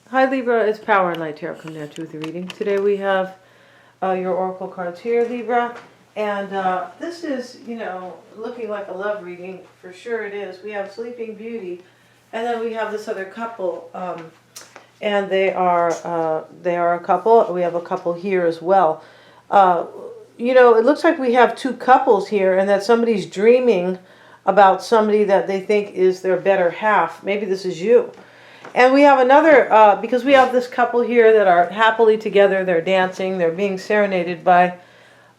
Hi Libra, it's Power and Light Tarot coming at you with the reading. Today we have your oracle cards here, Libra, and this is, looking like a love reading. For sure it is. We have Sleeping Beauty, and then we have this other couple, and they are a couple. We have a couple here as well. It looks like we have two couples here, and that somebody's dreaming about somebody that they think is their better half. Maybe this is you. And we have another, because we have this couple here that are happily together, they're dancing, they're being serenaded by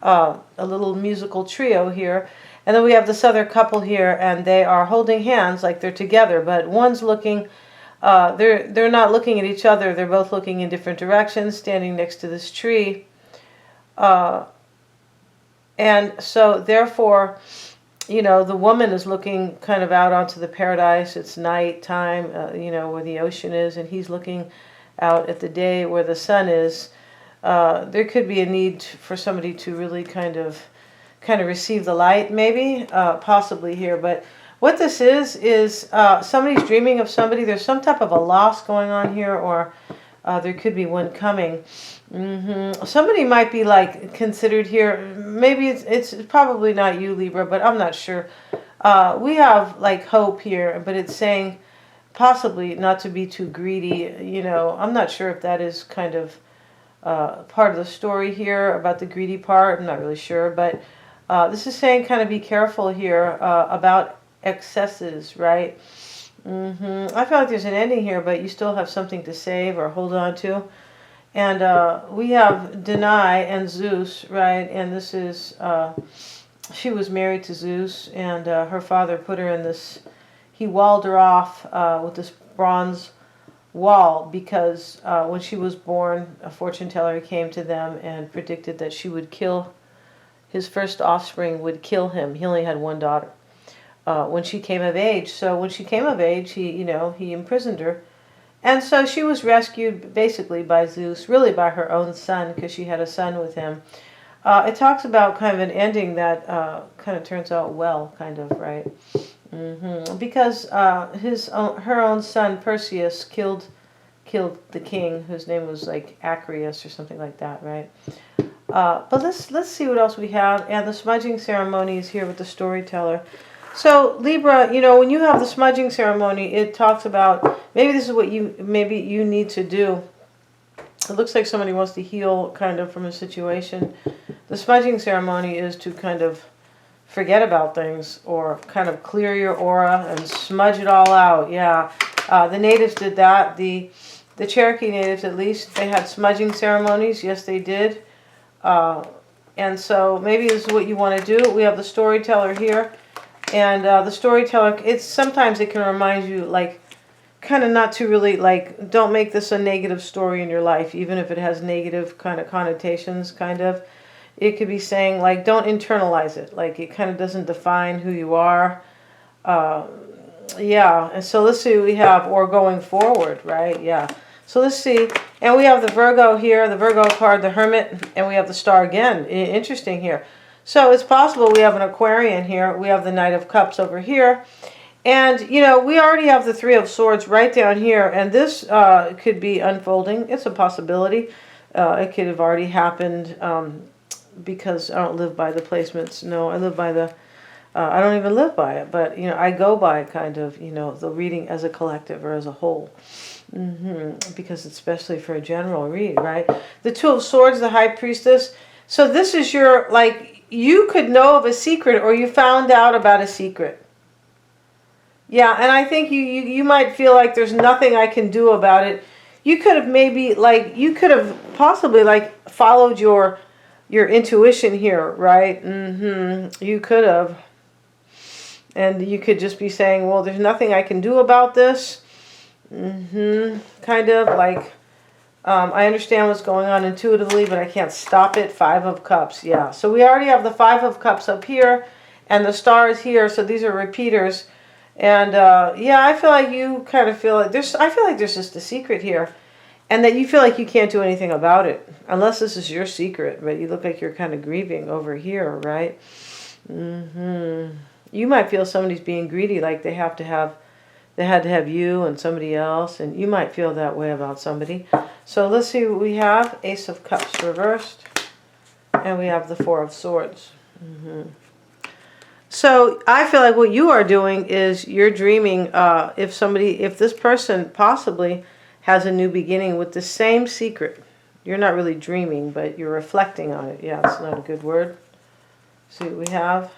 a little musical trio here. And then we have this other couple here, and they are holding hands like they're together, but one's looking, they're not looking at each other, they're both looking in different directions, standing next to this tree. And so therefore, the woman is looking kind of out onto the paradise. It's night time, where the ocean is, and he's looking out at the day where the sun is. There could be a need for somebody to really kind of receive the light, maybe, possibly here. But what this is somebody's dreaming of somebody. There's some type of a loss going on here, or there could be one coming. Somebody might be considered here. Maybe it's probably not you, Libra, but I'm not sure. We have hope here, but it's saying possibly not to be too greedy. I'm not sure if that is kind of part of the story here about the greedy part. I'm not really sure, but this is saying kind of be careful here about excesses, right? I feel like there's an ending here, but you still have something to save or hold on to. And we have Danae and Zeus, right? And this is, she was married to Zeus, and her father put her in this, he walled her off with this bronze wall because when she was born, a fortune teller came to them and predicted that she would kill, his first offspring would kill him. He only had one daughter when she came of age. So when she came of age, he imprisoned her. And so she was rescued basically by Zeus, really by her own son, because she had a son with him. It talks about kind of an ending that kind of turns out well, kind of, right? Because her own son Perseus killed the king, whose name was Acreus or something like that, right? But let's see what else we have. And the smudging ceremony is here with the storyteller. So Libra, when you have the smudging ceremony, it talks about maybe this is what you need to do. It looks like somebody wants to heal kind of from a situation. The smudging ceremony is to kind of forget about things or kind of clear your aura and smudge it all out. Yeah, the natives did that. The Cherokee natives, at least, they had smudging ceremonies. Yes, they did. And so maybe this is what you want to do. We have the storyteller here. And the storyteller, sometimes it can remind you, kind of not to really, don't make this a negative story in your life, even if it has negative kind of connotations, kind of. It could be saying, don't internalize it. It kind of doesn't define who you are. Yeah, and so let's see what we have, or going forward, right? Yeah. So let's see. And we have the Virgo here, the Virgo card, the Hermit, and we have the Star again. Interesting here. So it's possible we have an Aquarian here. We have the Knight of Cups over here. And, we already have the Three of Swords right down here. And this could be unfolding. It's a possibility. It could have already happened because I don't live by the placements. No, I live by the... I don't even live by it. But, I go by kind of, the reading as a collective or as a whole. Because it's especially for a general read, right? The Two of Swords, the High Priestess. So this is your, you could know of a secret, or you found out about a secret. Yeah, and I think you might feel like there's nothing I can do about it. You could have maybe, you could have possibly, followed your intuition here, right? You could have. And you could just be saying, well, there's nothing I can do about this. Kind of, I understand what's going on intuitively, but I can't stop it. Five of Cups, yeah. So we already have the Five of Cups up here, and the Star is here, so these are repeaters. And, yeah, I feel like you kind of feel like I feel like there's just a secret here, and that you feel like you can't do anything about it, unless this is your secret, but you look like you're kind of grieving over here, right? You might feel somebody's being greedy, like they have to have they had to have you and somebody else, and you might feel that way about somebody. So let's see what we have. Ace of Cups reversed, and we have the Four of Swords. So I feel like what you are doing is you're dreaming if this person possibly has a new beginning with the same secret. You're not really dreaming, but you're reflecting on it. Yeah, it's not a good word. See what we have.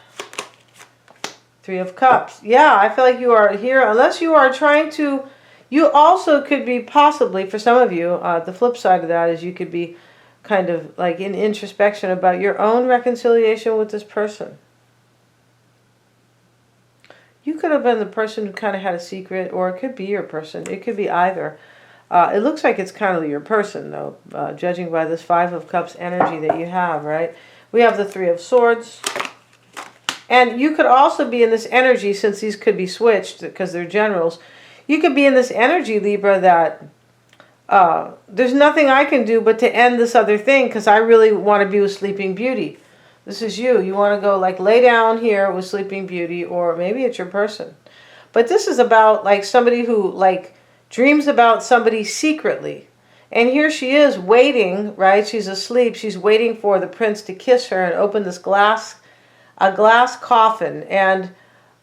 Three of Cups. Yeah, I feel like you are here, unless you are trying to, you also could be possibly, for some of you, the flip side of that is you could be kind of like in introspection about your own reconciliation with this person. You could have been the person who kind of had a secret, or it could be your person. It could be either. It looks like it's kind of your person, though, judging by this Five of Cups energy that you have, right? We have the Three of Swords. And you could also be in this energy, since these could be switched because they're generals. You could be in this energy, Libra, that there's nothing I can do but to end this other thing because I really want to be with Sleeping Beauty. This is you. You want to go like lay down here with Sleeping Beauty, or maybe it's your person. But this is about like somebody who like dreams about somebody secretly. And here she is waiting, right? She's asleep. She's waiting for the prince to kiss her and open this a glass coffin, and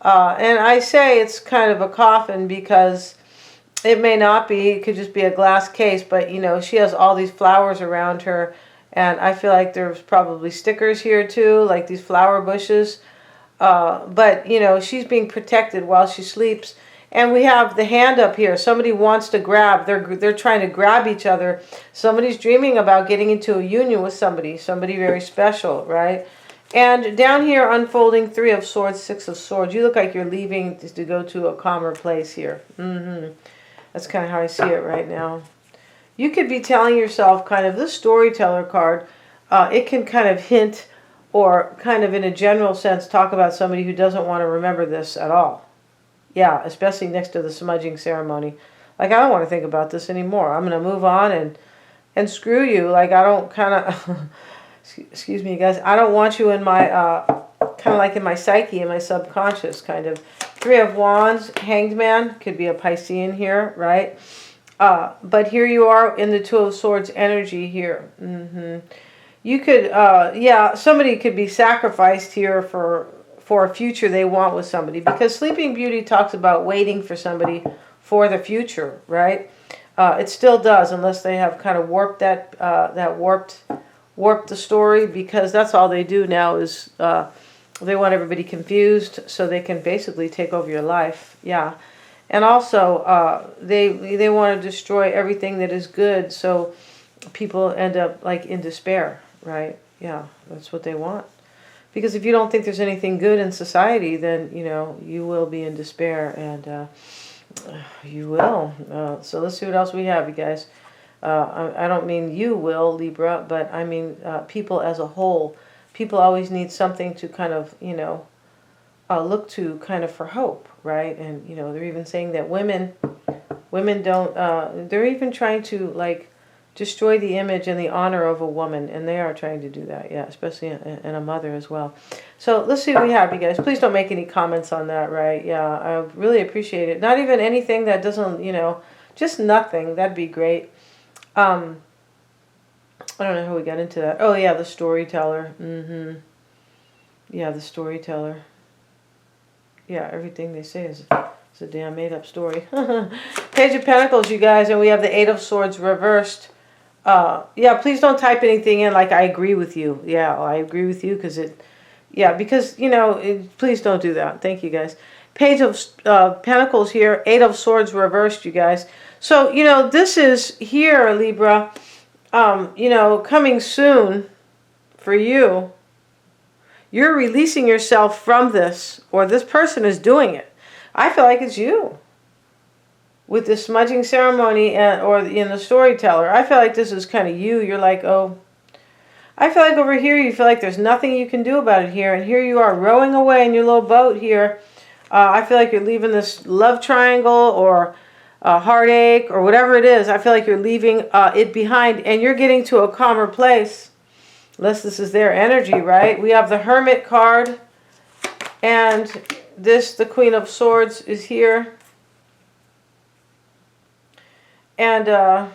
I say it's kind of a coffin because it may not be. It could just be a glass case, but you know, she has all these flowers around her, and I feel like there's probably stickers here too, like these flower bushes. But you know, she's being protected while she sleeps. And we have the hand up here. Somebody wants to grab. They're trying to grab each other. Somebody's dreaming about getting into a union with somebody very special, right? And down here, unfolding Three of Swords, Six of Swords. You look like you're leaving to go to a calmer place here. That's kind of how I see it right now. You could be telling yourself kind of this storyteller card. It can kind of hint or kind of in a general sense talk about somebody who doesn't want to remember this at all. Yeah, especially next to the smudging ceremony. Like, I don't want to think about this anymore. I'm going to move on and screw you. Like, I don't kind of... Excuse me, guys. I don't want you in my, kind of like in my psyche, in my subconscious, kind of. Three of Wands, Hanged Man, could be a Piscean here, right? But here you are in the Two of Swords energy here. You could, yeah, somebody could be sacrificed here for a future they want with somebody, because Sleeping Beauty talks about waiting for somebody for the future, right? It still does, unless they have kind of warped warp the story, because that's all they do now is they want everybody confused so they can basically take over your life. Yeah. And also they want to destroy everything that is good, so people end up like in despair, right? Yeah, that's what they want. Because if you don't think there's anything good in society, then you know you will be in despair, and you will. So let's see what else we have, you guys. I don't mean you will, Libra, but I mean people as a whole. People always need something to kind of, you know, look to kind of for hope, right? And, you know, they're even saying that women don't, they're even trying to, like, destroy the image and the honor of a woman, and they are trying to do that, yeah, especially in a mother as well. So let's see what we have, you guys. Please don't make any comments on that, right? Yeah, I really appreciate it. Not even anything that doesn't, you know, just nothing. That'd be great. I don't know how we got into that. Oh, yeah, the storyteller. Yeah, the storyteller. Yeah, everything they say is a damn made-up story. Page of Pentacles, you guys, and we have the Eight of Swords reversed. Yeah, please don't type anything in like I agree with you. Yeah, I agree with you because you know, please don't do that. Thank you, guys. Page of Pentacles here, Eight of Swords reversed, you guys. So, you know, this is here, Libra, you know, coming soon for you. You're releasing yourself from this, or this person is doing it. I feel like it's you. With the smudging ceremony or in the storyteller, I feel like this is kind of you. You're like, oh, I feel like over here you feel like there's nothing you can do about it here. And here you are rowing away in your little boat here. I feel like you're leaving this love triangle or heartache or whatever it is. I feel like you're leaving it behind and you're getting to a calmer place. Unless this is their energy, right? We have the Hermit card. And this, the Queen of Swords, is here. And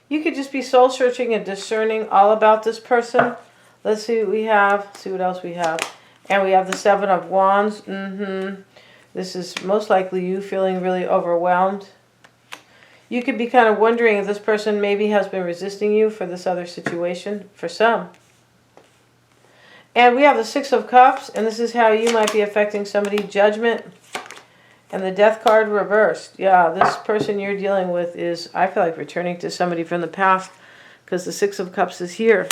you could just be soul searching and discerning all about this person. Let's see what we have. See what else we have. And we have the Seven of Wands. This is most likely you feeling really overwhelmed. You could be kind of wondering if this person maybe has been resisting you for this other situation, for some. And we have the Six of Cups, and this is how you might be affecting somebody. Judgment and the Death card reversed. Yeah, this person you're dealing with is, I feel like, returning to somebody from the past, because the Six of Cups is here.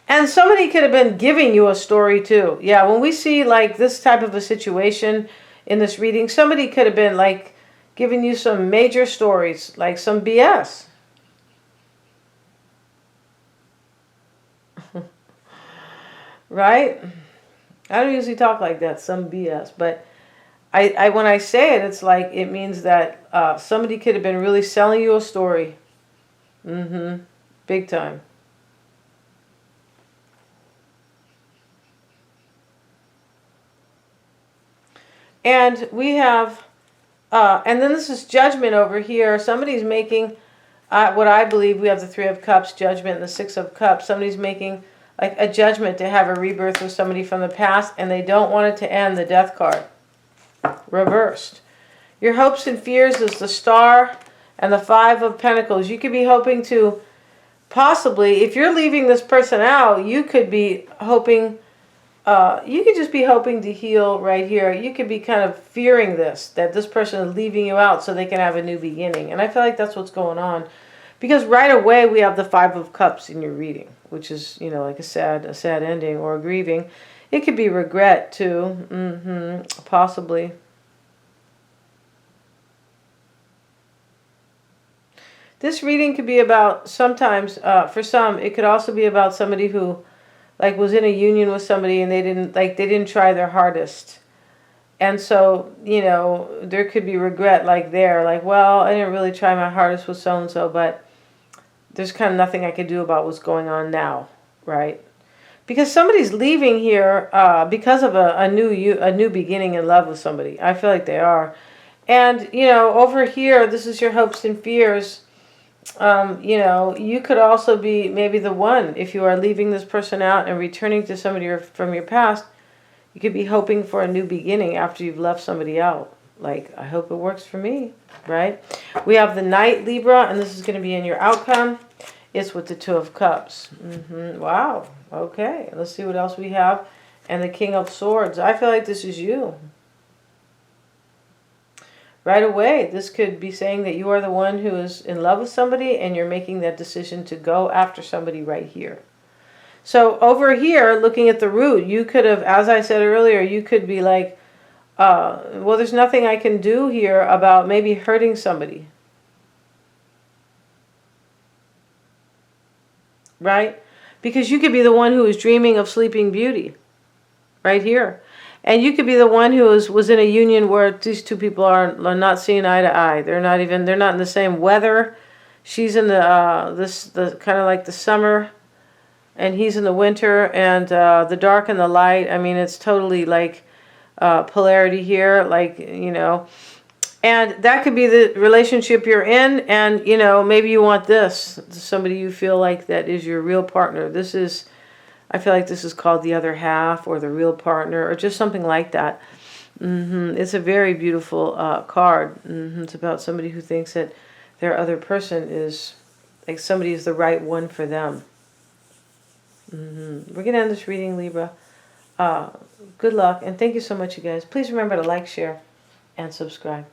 And somebody could have been giving you a story too. Yeah, when we see like this type of a situation in this reading, somebody could have been like giving you some major stories, like some BS. Right? I don't usually talk like that, some BS, but I when I say it, it's like it means that somebody could have been really selling you a story. Big time. And we have, and then this is Judgment over here. Somebody's making, what I believe, we have the Three of Cups, Judgment, and the Six of Cups. Somebody's making like a judgment to have a rebirth with somebody from the past, and they don't want it to end. The Death card, reversed. Your hopes and fears is the Star and the Five of Pentacles. You could be hoping to, possibly, if you're leaving this person out, you could be hoping, you could just be hoping to heal right here. You could be kind of fearing this, that this person is leaving you out so they can have a new beginning. And I feel like that's what's going on. Because right away we have the Five of Cups in your reading, which is, you know, like a sad ending or a grieving. It could be regret too, possibly. This reading could be about, sometimes, for some, it could also be about somebody who like was in a union with somebody and they didn't try their hardest. And so, you know, there could be regret like there, like, well, I didn't really try my hardest with so-and-so, but there's kind of nothing I could do about what's going on now, right? Because somebody's leaving here because of a new beginning in love with somebody. I feel like they are. And, you know, over here, this is your hopes and fears. You know, you could also be maybe the one, if you are leaving this person out and returning to somebody from your past, you could be hoping for a new beginning after you've left somebody out. Like, I hope it works for me, right? We have the Knight, Libra, and this is going to be in your outcome. It's with the Two of Cups. Wow. Okay. Let's see what else we have. And the King of Swords. I feel like this is you. Right away, this could be saying that you are the one who is in love with somebody and you're making that decision to go after somebody right here. So over here, looking at the root, you could have, as I said earlier, you could be like, well, there's nothing I can do here about maybe hurting somebody. Right? Because you could be the one who is dreaming of Sleeping Beauty. Right here. And you could be the one who was in a union where these two people are not seeing eye to eye. They're not in the same weather. She's in the kind of like the summer, and he's in the winter, and the dark and the light. I mean, it's totally like polarity here, like, you know. And that could be the relationship you're in, and, you know, maybe you want this, somebody you feel like that is your real partner. This is, I feel like this is called the other half or the real partner or just something like that. It's a very beautiful card. It's about somebody who thinks that their other person is, like, somebody is the right one for them. We're going to end this reading, Libra. Good luck, and thank you so much, you guys. Please remember to like, share, and subscribe.